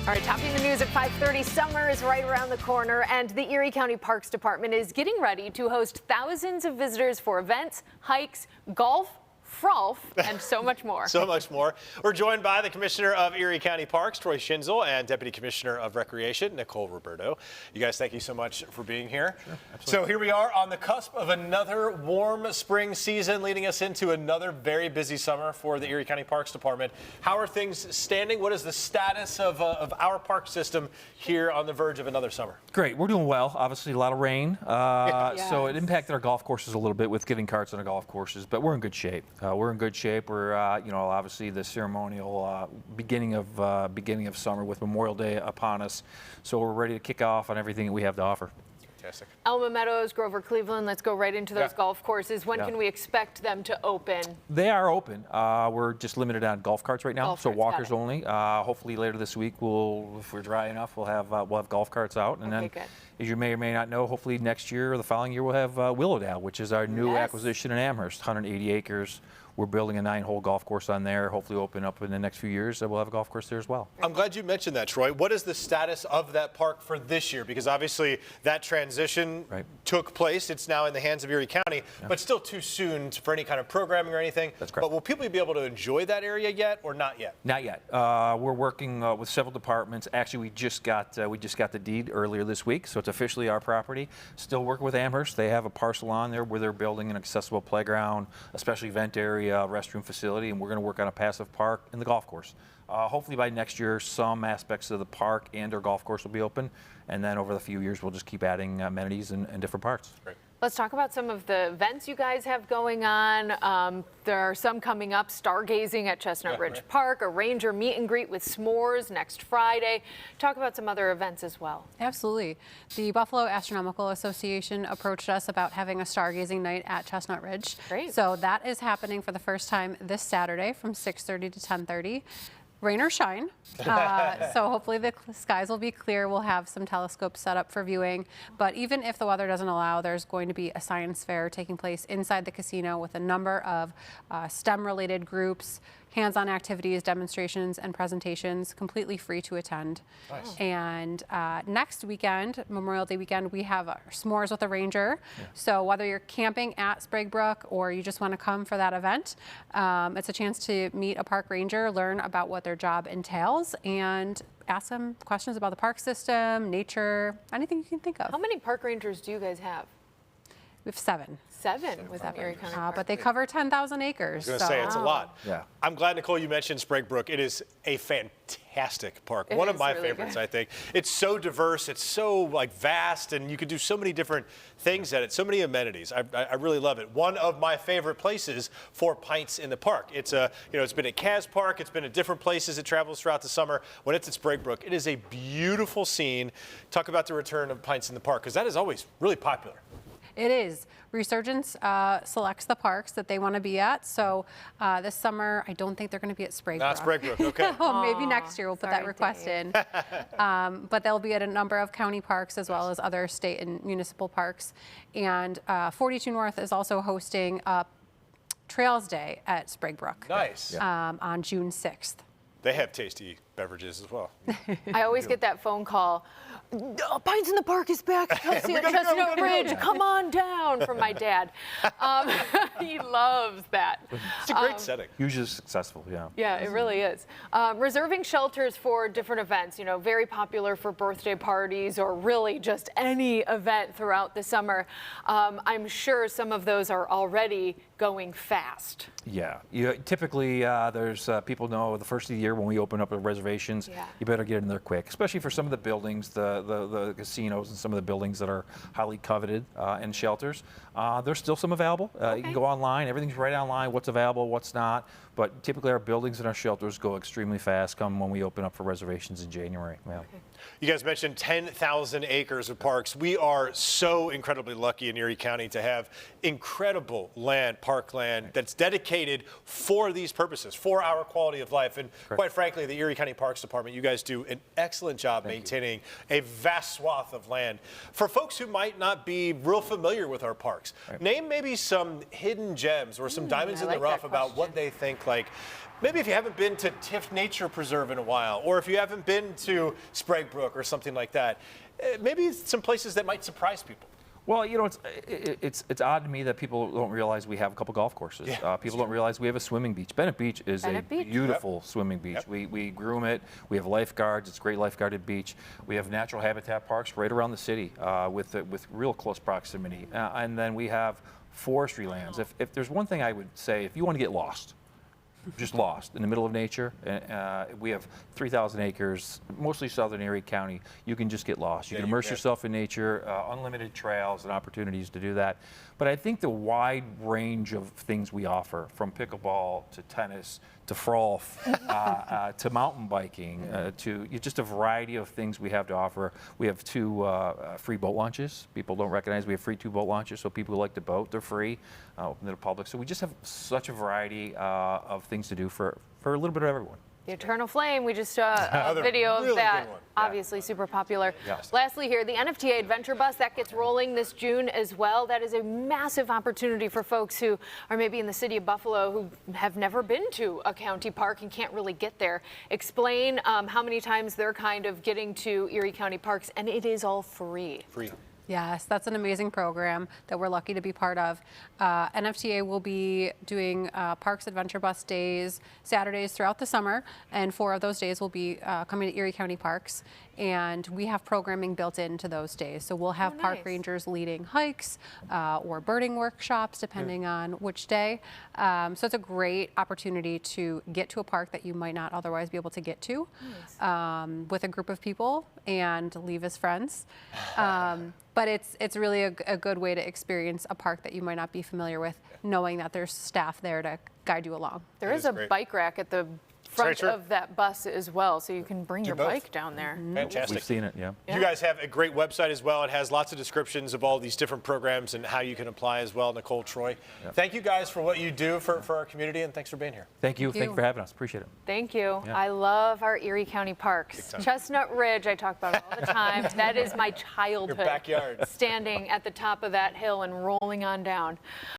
All right, topping the news at 5:30. Summer is right around the corner, and the Erie County Parks Department is getting ready to host thousands of visitors for events, hikes, golf, frolf, and so much more. So much more. We're joined by the Commissioner of Erie County Parks, Troy Schinzel, and Deputy Commissioner of Recreation, Nicole Roberto. You guys, thank you so much for being here. Sure, absolutely. So here we are on the cusp of another warm spring season, leading us into another very busy summer for the Erie County Parks Department. How are things standing? What is the status of our park system here on the verge of another summer? Great, we're doing well. Obviously, a lot of rain, Yes. so it impacted our golf courses a little bit with getting carts on the golf courses, but we're in good shape. We're in good shape. We're, obviously the ceremonial beginning of summer with Memorial Day upon us, so we're ready to kick off on everything that we have to offer. Fantastic. Elma Meadows, Grover Cleveland, let's go right into those golf courses. When can we expect them to open? They are open. We're just limited on golf carts right now, so walkers only. Hopefully later this week, if we're dry enough, we'll have golf carts out, and then, as you may or may not know, hopefully next year or the following year we'll have Willowdale, which is our new acquisition in Amherst, 180 acres. We're building a 9-hole golf course on there. Hopefully open up in the next few years, and we'll have a golf course there as well. I'm glad you mentioned that, Troy. What is the status of that park for this year? Because obviously that transition took place. It's now in the hands of Erie County, but still too soon for any kind of programming or anything. That's correct. But will people be able to enjoy that area yet, or not yet? Not yet. We're working with several departments. Actually, we just got the deed earlier this week, so it's officially our property. Still working with Amherst. They have a parcel on there where they're building an accessible playground, a special event area, restroom facility, and we're going to work on a passive park in the golf course. Hopefully by next year, some aspects of the park and our golf course will be open, and then over the few years, we'll just keep adding amenities in different parts. Great. Let's talk about some of the events you guys have going on. There are some coming up, stargazing at Chestnut Ridge Park, a ranger meet and greet with s'mores next Friday. Talk about some other events as well. Absolutely. The Buffalo Astronomical Association approached us about having a stargazing night at Chestnut Ridge. Great. So that is happening for the first time this Saturday from 6:30 to 10:30. Rain or shine. So hopefully the skies will be clear. We'll have some telescopes set up for viewing. But even if the weather doesn't allow, there's going to be a science fair taking place inside the casino with a number of STEM-related groups, hands-on activities, demonstrations, and presentations, completely free to attend. Nice. And next weekend, Memorial Day weekend, we have s'mores with a ranger. So whether you're camping at Sprague Brook or you just want to come for that event, it's a chance to meet a park ranger, learn about what their job entails, and ask them questions about the park system, nature, anything you can think of. How many park rangers do you guys have? We have 7. 7 with Erie County Park. But they cover 10,000 acres. I was going to say, it's a lot. Yeah. I'm glad, Nicole, you mentioned Sprague Brook. It is a fantastic park. One of my favorites, I think. It's so diverse. It's so vast, and you could do so many different things at it, so many amenities. I really love it. One of my favorite places for pints in the park. It's it's been at Kaz Park. It's been at different places. It travels throughout the summer. When it's at Sprague Brook, it is a beautiful scene. Talk about the return of pints in the park, because that is always really popular. It is. Resurgence selects the parks that they want to be at. So this summer, I don't think they're going to be at Sprague Brook. Not Sprague Brook, okay. Well, maybe next year we'll put that request in. But they'll be at a number of county parks as well as other state and municipal parks. And 42 North is also hosting Trails Day at Sprague Brook. Nice. On June 6th. They have tasty beverages as well. I always get that phone call. Pines in the Park is back. Kelsey at Chestnut Ridge. Come on down, from my dad. He loves that. It's a great setting. Usually successful, yeah. Yeah, it really is. Reserving shelters for different events, very popular for birthday parties or really just any event throughout the summer. I'm sure some of those are already going fast. Yeah, typically there's people know the first of the year when we open up the reservations, you better get in there quick, especially for some of the buildings, the casinos and some of the buildings that are highly coveted and shelters. There's still some available. You can go online, everything's right online, what's available, what's not. But typically our buildings and our shelters go extremely fast come when we open up for reservations in January. Yeah. You guys mentioned 10,000 acres of parks. We are so incredibly lucky in Erie County to have incredible land, parkland, that's dedicated dedicated for these purposes, for our quality of life. And quite frankly, the Erie County Parks Department, you guys do an excellent job maintaining a vast swath of land. For folks who might not be real familiar with our parks, name maybe some hidden gems or some diamonds in the rough about what they think, like maybe if you haven't been to Tift Nature Preserve in a while, or if you haven't been to Sprague Brook or something like that, maybe some places that might surprise people. Well, you know, it's odd to me that people don't realize we have a couple golf courses. People don't realize we have a swimming beach. Bennett Beach is a beautiful swimming beach. We groom it. We have lifeguards. It's a great lifeguarded beach. We have natural habitat parks right around the city with real close proximity. And then we have forestry lands. If there's one thing I would say, if you want to get lost, just lost in the middle of nature. We have 3,000 acres, mostly southern Erie County. You can just get lost. You can immerse yourself in nature, unlimited trails and opportunities to do that. But I think the wide range of things we offer, from pickleball to tennis to frolf to mountain biking to just a variety of things we have to offer. We have 2 free boat launches. People don't recognize we have free 2 boat launches, so people who like to boat, they're free, open to the public. So we just have such a variety of things to do for a little bit of everyone. The Eternal Flame, we just saw a video of that. Obviously super popular. Yes. Lastly here, the NFTA Adventure Bus, that gets rolling this June as well. That is a massive opportunity for folks who are maybe in the city of Buffalo who have never been to a county park and can't really get there. Explain how many times they're kind of getting to Erie County Parks, and it is all free. Free. Yes, that's an amazing program that we're lucky to be part of. NFTA will be doing Parks Adventure Bus days, Saturdays throughout the summer, and 4 of those days will be coming to Erie County Parks. And we have programming built into those days. So we'll have park rangers leading hikes or birding workshops, depending on which day. So it's a great opportunity to get to a park that you might not otherwise be able to get to with a group of people and leave as friends. But it's really a good way to experience a park that you might not be familiar with, knowing that there's staff there to guide you along. There is a bike rack at the front of that bus as well, so you can bring your bike down there. Fantastic. We've seen it, yeah. You guys have a great website as well. It has lots of descriptions of all these different programs and how you can apply as well. Nicole, Troy, thank you guys for what you do for our community, and thanks for being here. Thank you. Thank you for having us. Appreciate it. Thank you. I love our Erie County Parks. Chestnut Ridge, I talk about it all the time. That is my childhood. Your backyard. Standing at the top of that hill and rolling on down.